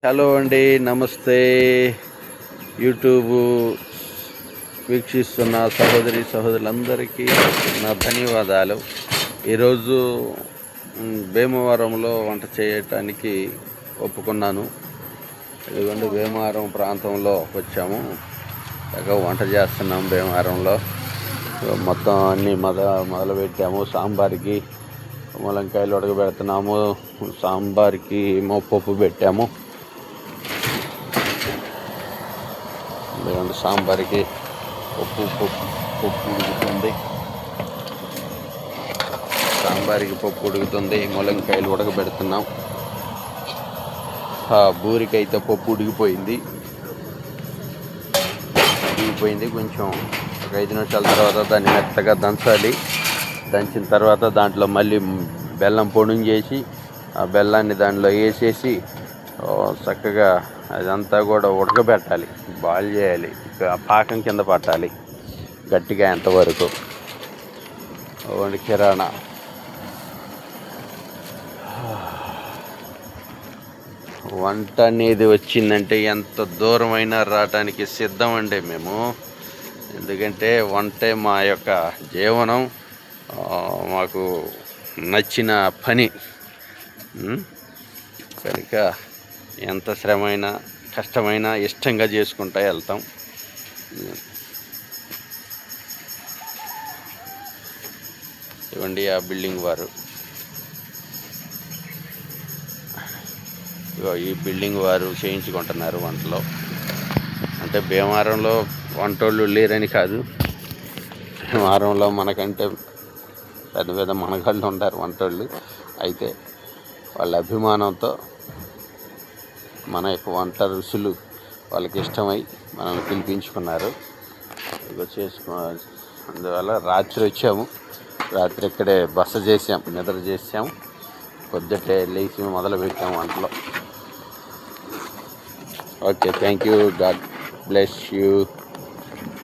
Hello అండి, నమస్తే. YouTube వీక్షిస్తున్న సహోదరులందరికీ నా ధన్యవాదాలు. ఈరోజు భీమవరంలో వంట చేయటానికి ఒప్పుకున్నాను. ఇదిగోండి, భీమవరం ప్రాంతంలో వచ్చాము. వంట చేస్తున్నాం భీమవరంలో. మొత్తం అన్నీ మొదలుపెట్టాము. సాంబార్కి ములంకాయలు ఉడకబెడుతున్నాము. సాంబార్కి పప్పు పెట్టాము. సాంబార్కి పప్పు ఉడుకుతుంది. ములంకాయలు ఉడకబెడుతున్నాం. బూరికైతే పప్పు ఉడికిపోయింది. కొంచెం ఒక 5 నిమిషాల తర్వాత దాన్ని మెత్తగా దంచాలి. దంచిన తర్వాత దాంట్లో మళ్ళీ బెల్లం పొడుం చేసి ఆ బెల్లాన్ని దాంట్లో వేసేసి చక్కగా అదంతా కూడా ఉడకబెట్టాలి. బాయిల్ చేయాలి. పాకం కింద పట్టాలి గట్టిగా ఎంతవరకు. కిరాణా వంట అనేది వచ్చిందంటే ఎంత దూరమైనా రావటానికి సిద్ధం అండి మేము. ఎందుకంటే వంటే మా యొక్క జీవనం, మాకు నచ్చిన పని కనుక ఎంత శ్రమైనా కష్టమైనా ఇష్టంగా చేసుకుంటూ వెళ్తాం. ఇవ్వండి ఆ బిల్డింగ్ వారు. ఈ బిల్డింగ్ వారు చేయించుకుంటున్నారు వంటలో. అంటే భీమవరంలో వంటోళ్ళు లేరని కాదు, భీమవరంలో మనకంటే పెద్ద మనగాళ్ళు ఉంటారు వంటోళ్ళు. అయితే వాళ్ళ అభిమానంతో మన యొక్క వంట రుచులు వాళ్ళకి ఇష్టమై మనల్ని పిలిపించుకున్నారు. అందువల్ల రాత్రి వచ్చాము. రాత్రి ఇక్కడే బస చేసాం, నిద్ర చేసాము. పొద్దుటే లేచి మొదలు పెట్టాము వంటలో. Okay, thank you. God bless you.